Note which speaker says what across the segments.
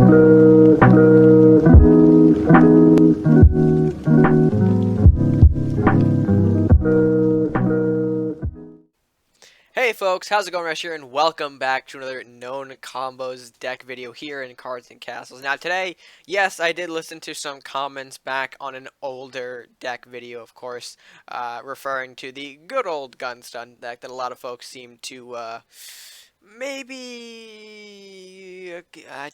Speaker 1: Hey folks, how's it going? Rush here, and welcome back to another known combos deck video here in Cards and Castles. Now today, yes, I did listen to some comments back on an older deck video, of course, referring to the good old gun stun deck that a lot of folks seem to maybe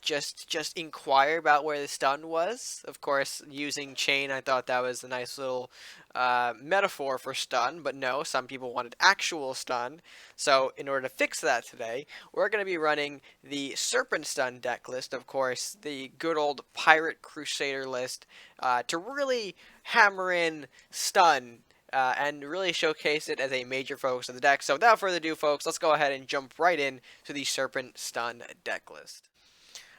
Speaker 1: just inquire about where the stun was. Of course, using chain, I thought that was a nice little metaphor for stun, but no, some people wanted actual stun. So in order to fix that today, we're going to be running the Serpent Stun deck list, of course, the good old Pirate Crusader list, to really hammer in stun and really showcase it as a major focus of the deck. So without further ado, folks, let's go ahead and jump right in to the Serpent Stun deck list.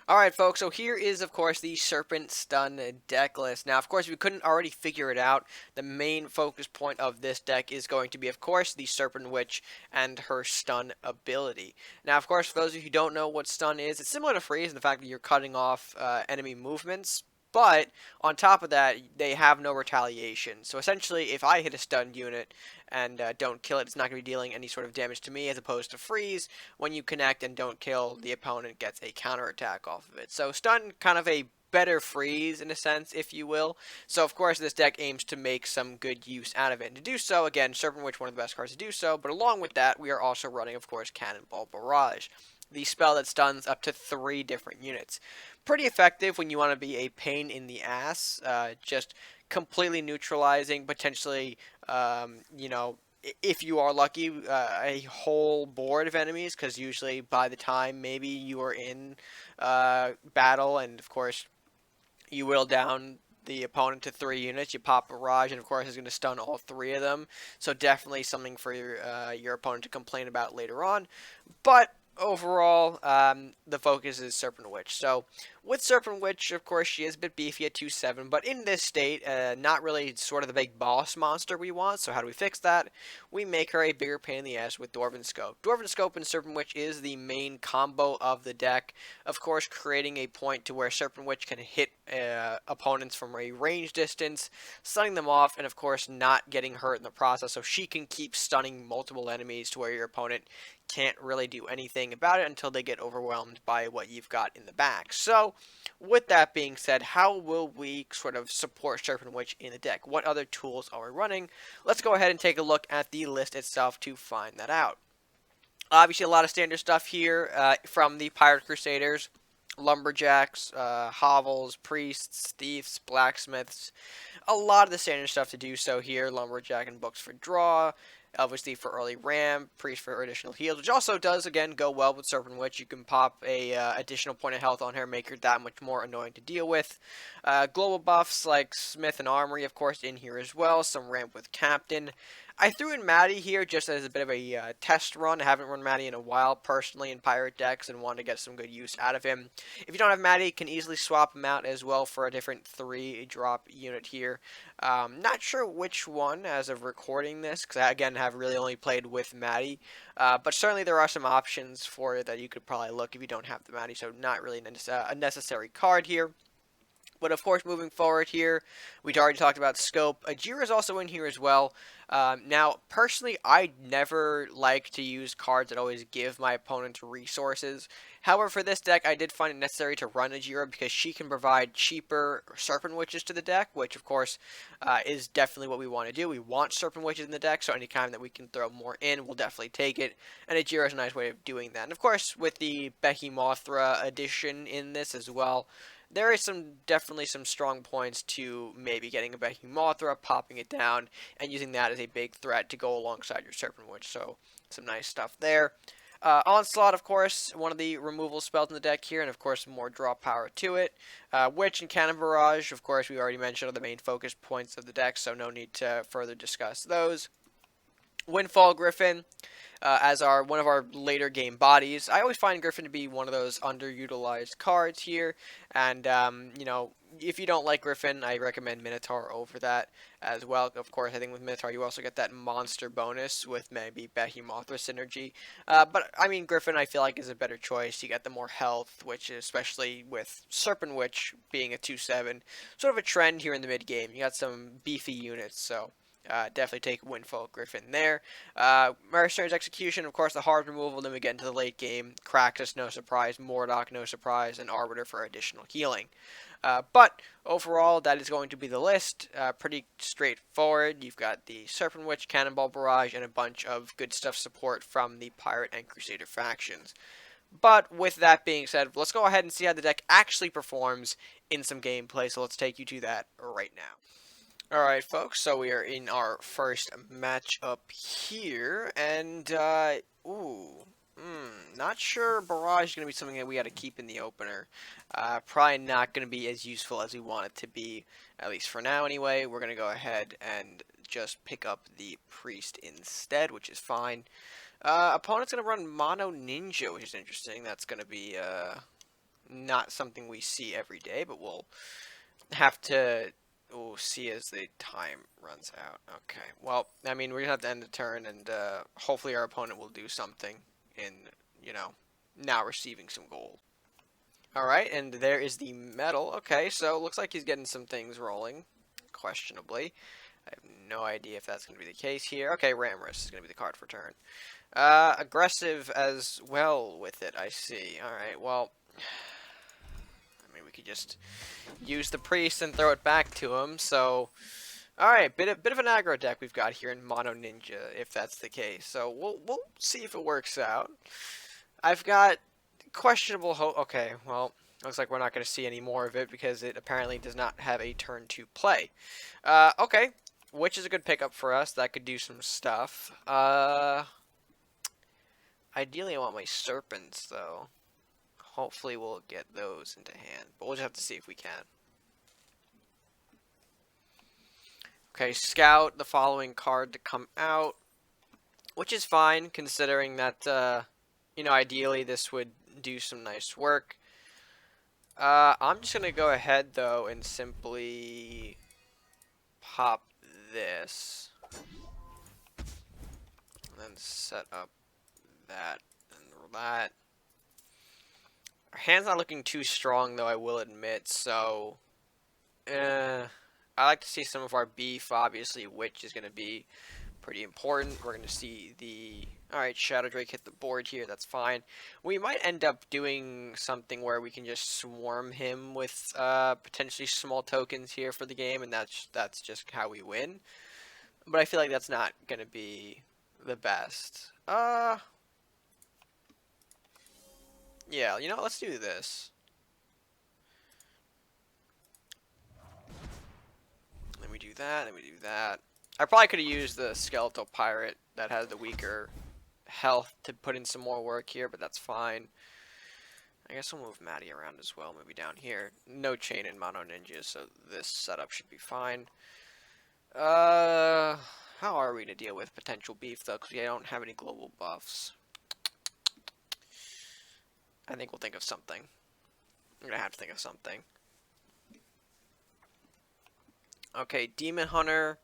Speaker 1: Alright folks, so here is of course the Serpent Stun deck list. Now of course if we couldn't already figure it out, the main focus point of this deck is going to be of course the Serpent Witch and her stun ability. Now of course for those of you who don't know what stun is, it's similar to freeze in the fact that you're cutting off enemy movements. But on top of that, they have no retaliation. So essentially, if I hit a stunned unit and don't kill it, it's not going to be dealing any sort of damage to me, as opposed to freeze. When you connect and don't kill, the opponent gets a counterattack off of it. So stun, kind of a better freeze in a sense, if you will. So of course, this deck aims to make some good use out of it. And to do so, again, Serpent Witch, one of the best cards to do so. But along with that, we are also running, of course, Cannonball Barrage, the spell that stuns up to 3 different units. Pretty effective when you want to be a pain in the ass, just completely neutralizing, potentially, you know, if you are lucky, a whole board of enemies, because usually by the time maybe you are in battle, and of course you whittle down the opponent to 3 units, you pop Barrage, and of course it's going to stun all 3 of them, so definitely something for your opponent to complain about later on. But overall, the focus is Serpent Witch. So with Serpent Witch, of course, she is a bit beefy at 2-7, but in this state, not really sort of the big boss monster we want. So how do we fix that? We make her a bigger pain in the ass with Dwarven Scope. Dwarven Scope and Serpent Witch is the main combo of the deck. Of course, creating a point to where Serpent Witch can hit opponents from a range distance, stunning them off, and of course not getting hurt in the process, so she can keep stunning multiple enemies to where your opponent can't really do anything about it until they get overwhelmed by what you've got in the back. So with that being said, how will we sort of support Serpent Witch in the deck? What other tools are we running? Let's go ahead and take a look at the list itself to find that out. Obviously a lot of standard stuff here from the Pirate Crusaders: lumberjacks, hovels, priests, thieves, blacksmiths. A lot of the standard stuff to do so here: lumberjack and books for draw, obviously for early ram, priest for additional heals, which also does again go well with Serpent Witch. You can pop a additional point of health on her, make her that much more annoying to deal with. Global buffs like Smith and Armory, of course, in here as well. Some ramp with Captain. I threw in Maddie here just as a bit of a test run. I haven't run Maddie in a while personally in Pirate decks and wanted to get some good use out of him. If you don't have Maddie, you can easily swap him out as well for a different 3-drop unit here. Not sure which one as of recording this, because I again have really only played with Maddie. But certainly there are some options for it that you could probably look if you don't have the Maddie, so not really a necessary card here. But of course, moving forward here, we'd already talked about Scope. Ajira is also in here as well. Now, personally, I never like to use cards that always give my opponent resources. However, for this deck, I did find it necessary to run Ajira because she can provide cheaper Serpent Witches to the deck, which, of course, is definitely what we want to do. We want Serpent Witches in the deck, so anytime that we can throw more in, we'll definitely take it. And Ajira is a nice way of doing that. And, of course, with the Becky Mothra addition in this as well, there is definitely some strong points to maybe getting a Becky Mothra, popping it down, and using that as a big threat to go alongside your Serpent Witch. So some nice stuff there. Onslaught, of course, one of the removal spells in the deck here, and of course more draw power to it. Witch and Cannon Barrage, of course, we already mentioned, are the main focus points of the deck, so no need to further discuss those. Windfall Griffin, as one of our later game bodies. I always find Griffin to be one of those underutilized cards here, and you know, if you don't like Griffin, I recommend Minotaur over that as well. Of course, I think with Minotaur you also get that monster bonus with maybe Behemothra synergy. But I mean, Griffin I feel like is a better choice. You get the more health, which is especially with Serpent Witch being a 2/7, sort of a trend here in the mid game. You got some beefy units, so. Definitely take Windfall Griffin there. Mercenary's Execution, of course, the hard removal. Then we get into the late game. Crackus, no surprise. Mordock, no surprise. And Arbiter for additional healing. But overall, that is going to be the list. Pretty straightforward. You've got the Serpent Witch, Cannonball Barrage, and a bunch of good stuff support from the Pirate and Crusader factions. But with that being said, let's go ahead and see how the deck actually performs in some gameplay. So let's take you to that right now. Alright, folks, so we are in our first matchup here, and, not sure Barrage is going to be something that we got to keep in the opener. Probably not going to be as useful as we want it to be, at least for now anyway. We're going to go ahead and just pick up the Priest instead, which is fine. Opponent's going to run Mono Ninja, which is interesting. That's going to be, not something we see every day, but we'll have to... We'll see as the time runs out. Okay, well, I mean, we're going to have to end the turn, and hopefully our opponent will do something in, you know, now receiving some gold. Alright, and there is the medal. Okay, so it looks like he's getting some things rolling, questionably. I have no idea if that's going to be the case here. Okay, Ramrus is going to be the card for turn. Aggressive as well with it, I see. Alright, well... we could just use the priest and throw it back to him. So, all right, bit of an aggro deck we've got here in Mono Ninja, if that's the case. So we'll see if it works out. I've got questionable hope. Okay, well, looks like we're not going to see any more of it because it apparently does not have a turn to play. Okay, which is a good pickup for us. That could do some stuff. Ideally, I want my serpents though. Hopefully we'll get those into hand, but we'll just have to see if we can. Okay, scout the following card to come out, which is fine considering that, you know, ideally this would do some nice work. I'm just going to go ahead, though, and simply pop this. And then set up that and that. Our hand's not looking too strong, though, I will admit, so... I like to see some of our beef, obviously, which is going to be pretty important. We're going to see the... Alright, Shadow Drake hit the board here, that's fine. We might end up doing something where we can just swarm him with potentially small tokens here for the game, and that's just how we win. But I feel like that's not going to be the best. Yeah, you know, let's do this. Then we do that, and we do that. I probably could have used the Skeletal Pirate that has the weaker health to put in some more work here, but that's fine. I guess we'll move Maddie around as well, maybe down here. No chain in Mono Ninja, so this setup should be fine. How are we to deal with potential beef, though, because we don't have any global buffs? I think we'll think of something. I'm gonna have to think of something. Okay, Demon Hunter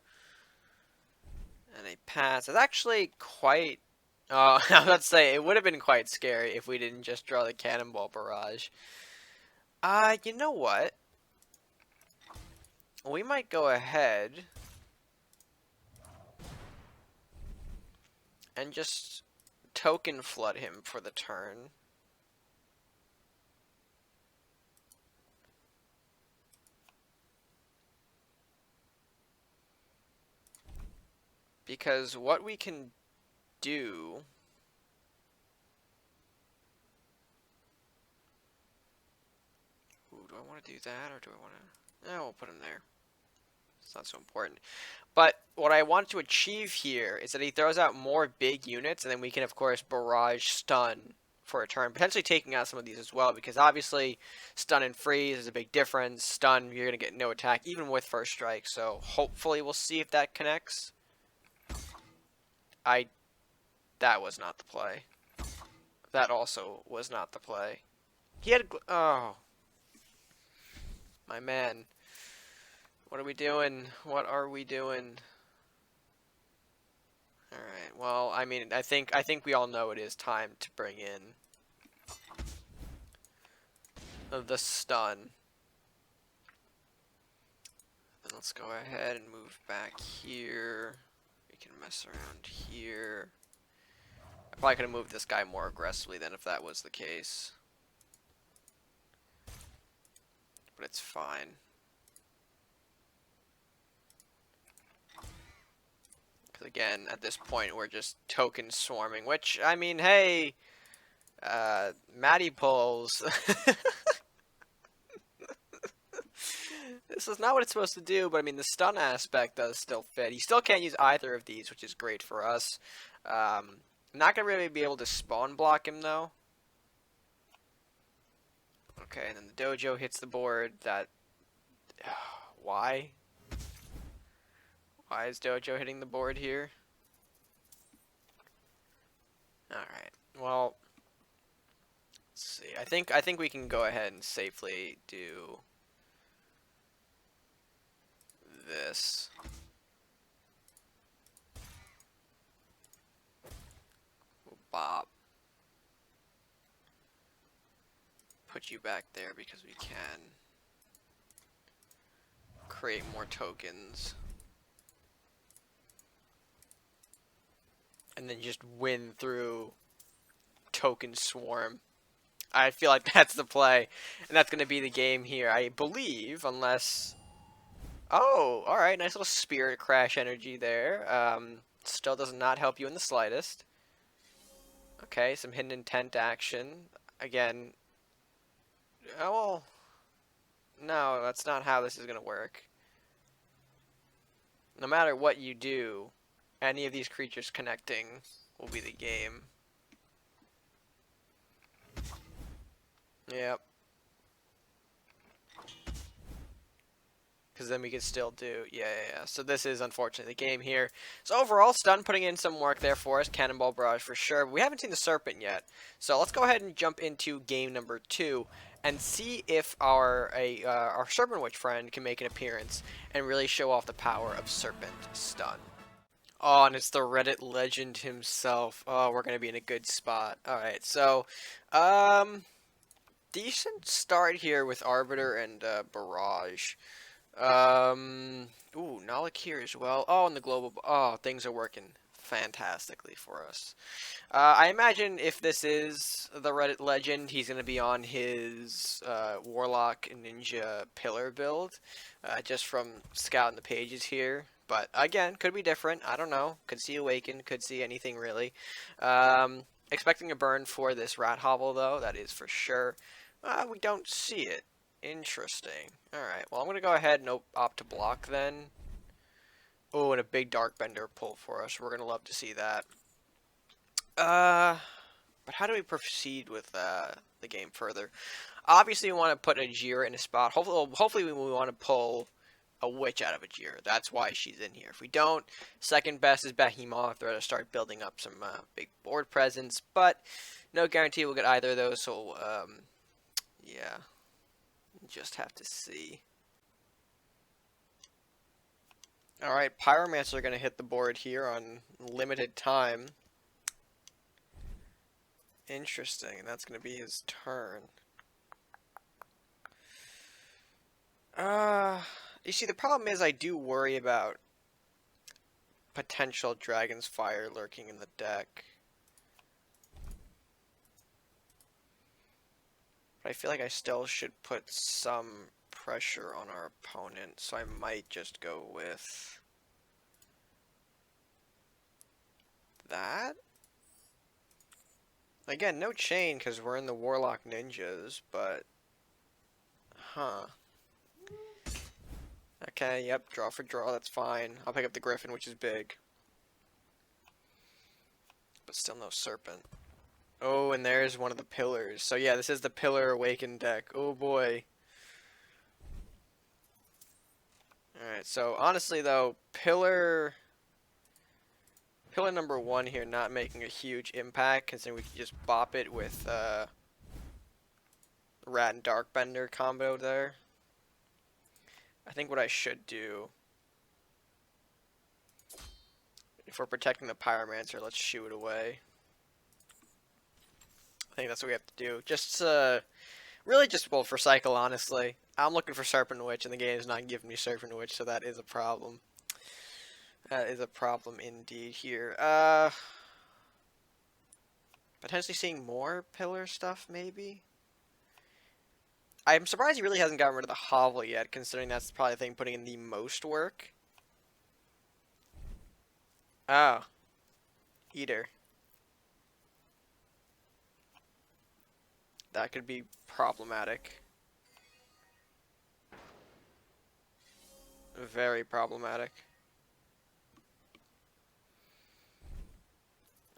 Speaker 1: and a pass. It's actually quite... I was about to say, it would have been quite scary if we didn't just draw the Cannonball Barrage. You know what? We might go ahead and just token flood him for the turn. Because what we can do... Ooh, do I want to do that, or do I want to... No, we'll put him there. It's not so important. But what I want to achieve here is that he throws out more big units, and then we can, of course, barrage stun for a turn, potentially taking out some of these as well, because obviously stun and freeze is a big difference. Stun, you're going to get no attack, even with first strike, so hopefully we'll see if that connects. That was not the play. That also was not the play. He had... Oh. My man. What are we doing? What are we doing? Alright, well, I mean, I think we all know it is time to bring in the stun. Then let's go ahead and move back here. We can mess around here. I probably could have moved this guy more aggressively than if that was the case. But it's fine. Because again, at this point, we're just token swarming. Which, I mean, hey, Matty pulls. This is not what it's supposed to do, but I mean, the stun aspect does still fit. You still can't use either of these, which is great for us. Not gonna really be able to spawn block him, though. Okay, and then the dojo hits the board. That... Why? Why is dojo hitting the board here? Alright, well... Let's see. I think we can go ahead and safely do... this. Bop. Put you back there because we can. Create more tokens. And then just win through token swarm. I feel like that's the play. And that's going to be the game here, I believe, unless... Oh, alright, nice little spirit crash energy there. Still does not help you in the slightest. Okay, some hidden intent action. Again, oh, well, no, that's not how this is going to work. No matter what you do, any of these creatures connecting will be the game. Yep. Because then we could still do... Yeah. So this is, unfortunately, the game here. So overall, Stun putting in some work there for us. Cannonball Barrage for sure. But we haven't seen the Serpent yet. So let's go ahead and jump into game number 2 and see if our Serpent Witch friend can make an appearance and really show off the power of Serpent Stun. Oh, and it's the Reddit legend himself. Oh, we're going to be in a good spot. Alright, so... decent start here with Arbiter and Barrage. Ooh, Nalik here as well. Oh, and the global... Oh, things are working fantastically for us. I imagine if this is the Reddit legend, he's going to be on his Warlock Ninja Pillar build, just from scouting the pages here. But, again, could be different. I don't know. Could see Awaken, could see anything, really. Expecting a burn for this Rat Hobble, though. That is for sure. We don't see it. Interesting. Alright, well, I'm going to go ahead and opt to block then. Oh, and a big Dark Bender pull for us. We're going to love to see that. But how do we proceed with the game further? Obviously, we want to put a Jira in a spot. Hopefully we want to pull a Witch out of a Jira. That's why she's in here. If we don't, second best is Behemoth. We're going to start building up some big board presence. But no guarantee we'll get either of those, so, yeah. Just have to see. Alright, Pyromancer are going to hit the board here on limited time. Interesting, and that's going to be his turn. You see, the problem is I do worry about potential Dragon's Fire lurking in the deck. But I feel like I still should put some pressure on our opponent, so I might just go with that. Again, no chain because we're in the Warlock Ninjas, but... Huh. Okay, yep, draw for draw, that's fine. I'll pick up the Griffin, which is big. But still no Serpent. Oh, and there's one of the pillars. So yeah, this is the Pillar Awakened deck. Oh boy. Alright, so honestly though, Pillar Pillar number 1 here not making a huge impact, considering we can just bop it with Rat and Darkbender combo there. I think what I should do, if we're protecting the Pyromancer, let's shoo it away. I think that's what we have to do. Just, really just, well, for Cycle, honestly. I'm looking for Serpent Witch, and the game is not giving me Serpent Witch, so that is a problem. That is a problem indeed here. Potentially seeing more pillar stuff, maybe? I'm surprised he really hasn't gotten rid of the hovel yet, considering that's probably the thing putting in the most work. Oh. Eater. That could be problematic. Very problematic.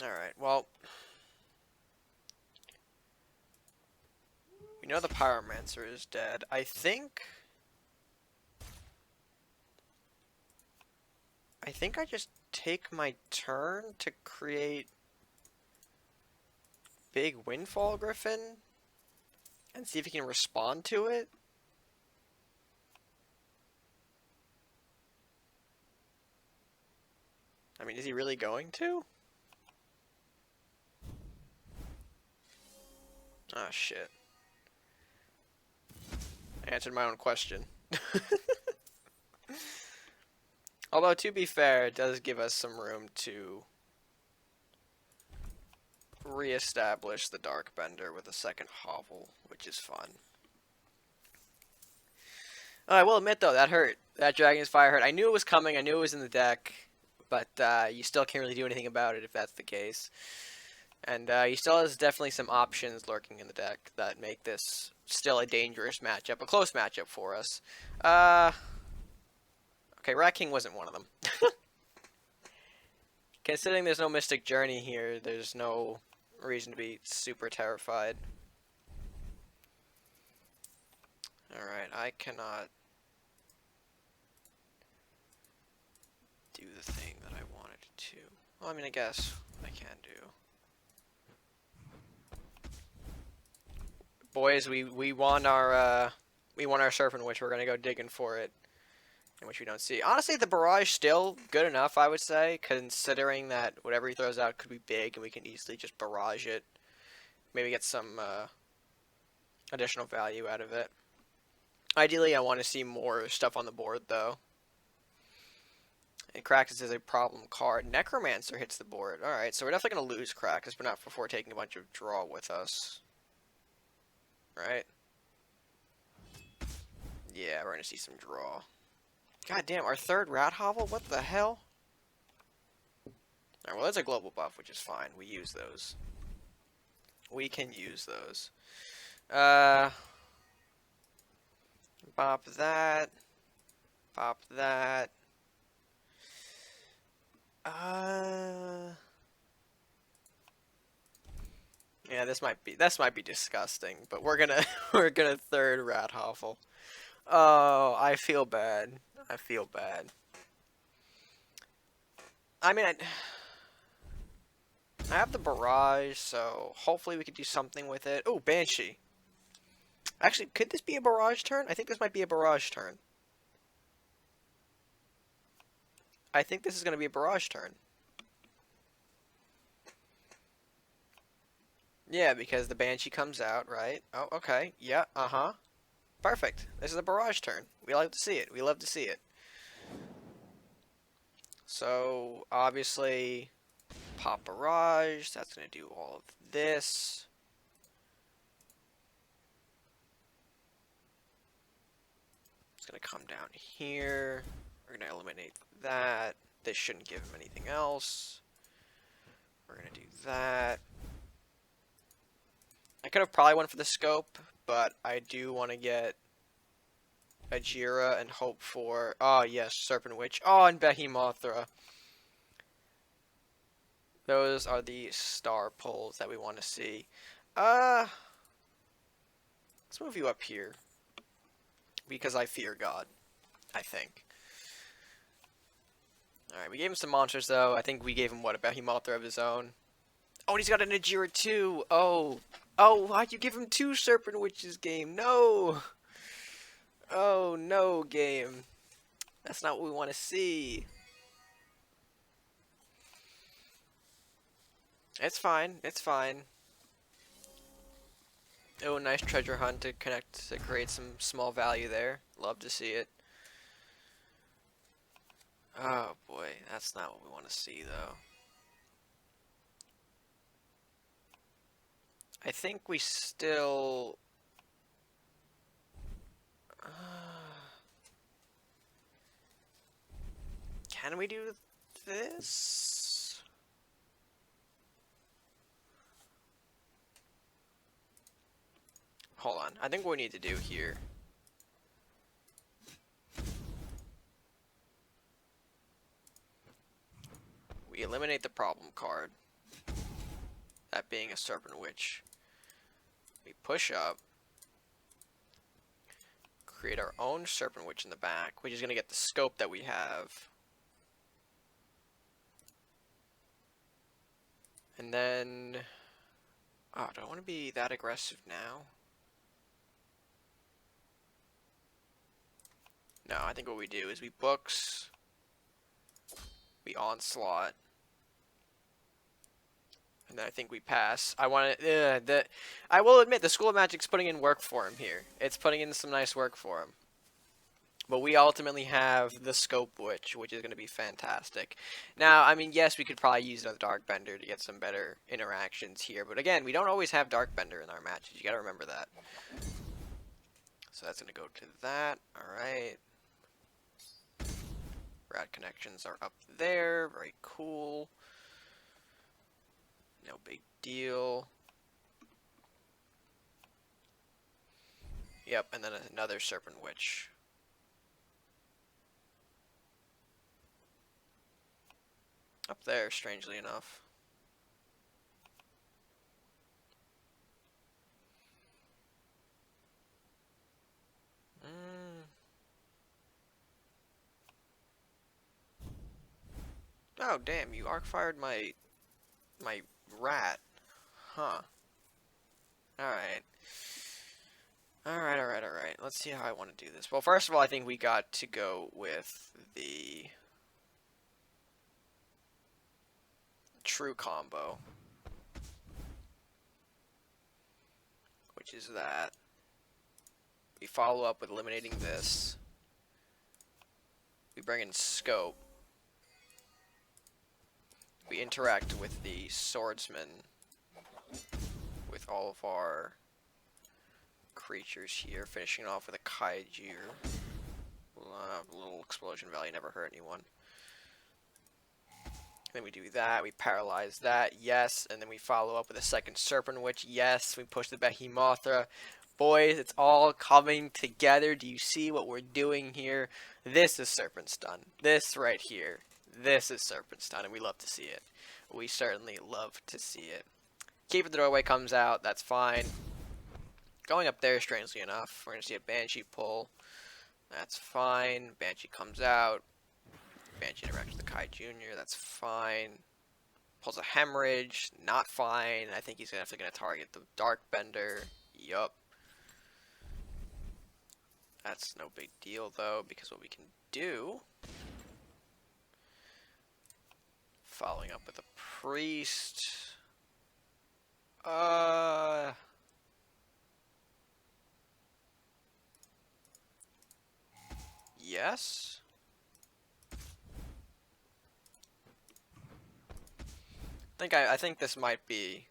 Speaker 1: Alright, well. We know the Pyromancer is dead. I think I just take my turn to create Big Windfall Griffin and see if he can respond to it. I mean, is he really going to? Oh, shit. I answered my own question. Although, to be fair, it does give us some room to re-establish the Darkbender with a second hovel, which is fun. I will admit, though, that hurt. That Dragon's Fire hurt. I knew it was coming. I knew it was in the deck. But you still can't really do anything about it if that's the case. And he still has definitely some options lurking in the deck that make this still a dangerous matchup, a close matchup for us. Okay, Rat King wasn't one of them. Considering there's no Mystic Journey here, there's no reason to be super terrified. Alright, I cannot do the thing that I wanted to. Well, I mean, I guess I can do. Boys, we want our Serpent Witch. We're gonna go digging for it, in which we don't see. Honestly, the barrage still good enough, I would say, considering that whatever he throws out could be big, and we can easily just barrage it. Maybe get some additional value out of it. Ideally, I want to see more stuff on the board, though. And Krakus is a problem card. Necromancer hits the board. Alright, so we're definitely going to lose Krakus, but not before taking a bunch of draw with us. Right? Yeah, we're going to see some draw. God damn, our third Rat Hovel? What the hell? Alright, well, that's a global buff, which is fine. We use those. We can use those. Bop that. Bop that. Yeah, this might be disgusting, but we're gonna third Rat Hovel. Oh, I feel bad. I feel bad. I mean, I have the barrage, so hopefully we could do something with it. Oh, Banshee. Actually, could this be a barrage turn? I think this might be a barrage turn. I think this is going to be a barrage turn. Yeah, because the Banshee comes out, right? Oh, okay. Yeah, uh-huh. Perfect. This is a barrage turn. We like to see it. We love to see it. So, obviously, pop barrage. That's going to do all of this. It's going to come down here. We're going to eliminate that. This shouldn't give him anything else. We're going to do that. I could have probably went for the scope, but I do want to get a Jira and hope for... Oh, yes, Serpent Witch. Oh, and Behemothra. Those are the star pulls that we want to see. Let's move you up here. Because I fear God, I think. Alright, we gave him some monsters, though. I think we gave him, what, a Behemoth of his own? Oh, and he's got an Ajira, too! Oh! Oh, why'd you give him 2 Serpent Witches, game? No! Oh, no, game. That's not what we want to see. It's fine. It's fine. Oh, nice treasure hunt to connect to create some small value there. Love to see it. Oh boy, that's not what we want to see though. I think we still... Can we do this? Hold on, I think what we need to do here... We eliminate the problem card. That being a Serpent Witch. We push up. Create our own Serpent Witch in the back, which is going to get the scope that we have. And then... Oh, do I want to be that aggressive now? No, I think what we do is we books, we onslaught, and then I think we pass. I want to, I will admit, the School of Magic's putting in work for him here. It's putting in some nice work for him. But we ultimately have the Scope Witch, which is going to be fantastic. Now, I mean, yes, we could probably use another Dark Bender to get some better interactions here. But again, we don't always have Dark Bender in our matches. You got to remember that. So that's going to go to that. Alright. Rad connections are up there. Very cool. No big deal. Yep, and then another Serpent Witch. Up there, strangely enough. Oh, damn, you arc-fired my rat. Huh. Alright. Alright. Let's see how I want to do this. Well, first of all, I think we got to go with the true combo. Which is that. We follow up with eliminating this. We bring in scope. We interact with the swordsman with all of our creatures here, finishing off with a kaiju. Little explosion value, never hurt anyone. Then we do that, we paralyze that, yes, and then we follow up with a second Serpent Witch, yes, we push the Behemothra. Boys, it's all coming together. Do you see what we're doing here? This is Serpent Stun. This right here. This is Serpent Stun, and we love to see it. We certainly love to see it. Keep the Doorway comes out, that's fine. Going up there, strangely enough, we're going to see a Banshee pull. That's fine. Banshee comes out. Banshee interacts with the Kai Jr., that's fine. Pulls a Hemorrhage, not fine. I think he's definitely going to target the Dark Bender. Yup. That's no big deal, though, because what we can do... Following up with a Priest... Yes? I think this might be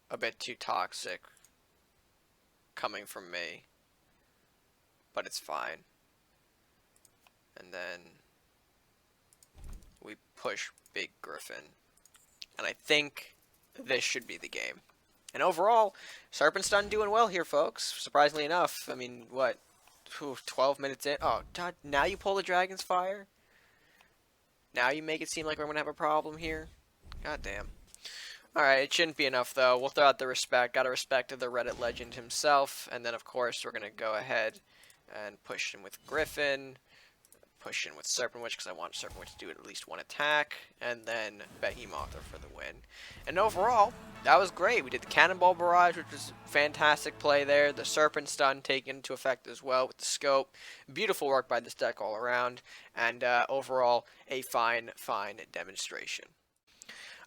Speaker 1: a bit too toxic coming from me. But it's fine. And then we push Big Griffin. And I think this should be the game. And overall, Serpent Stun doing well here, folks. Surprisingly enough. I mean, what? 12 minutes in? Oh, God, now you pull the Dragon's Fire? Now you make it seem like we're going to have a problem here? God damn. Alright, it shouldn't be enough, though. We'll throw out the respect. Gotta respect to the Reddit legend himself. And then, of course, we're going to go ahead and push him with Griffin. push in with Serpent Witch because I want Serpent Witch to do at least one attack, and then Behemoth for the win. And overall, that was great. We did the Cannonball Barrage, which was fantastic play there. The Serpent Stun taken into effect as well with the scope. Beautiful work by this deck all around, and overall, a fine demonstration.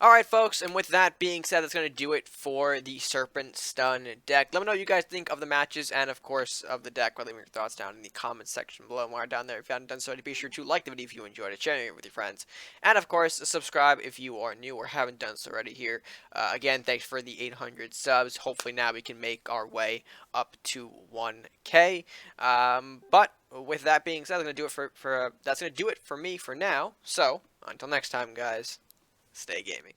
Speaker 1: Alright folks, and with that being said, that's going to do it for the Serpent Stun deck. Let me know what you guys think of the matches and of course of the deck. Leave your thoughts down in the comments section below. While down there, if you haven't done so, be sure to like the video if you enjoyed it, share it with your friends, and of course subscribe if you are new or haven't done so already here. Again, thanks for the 800 subs. Hopefully now we can make our way up to 1K. But with that being said, that's going to do it for me for now. So until next time, guys. Stay gaming.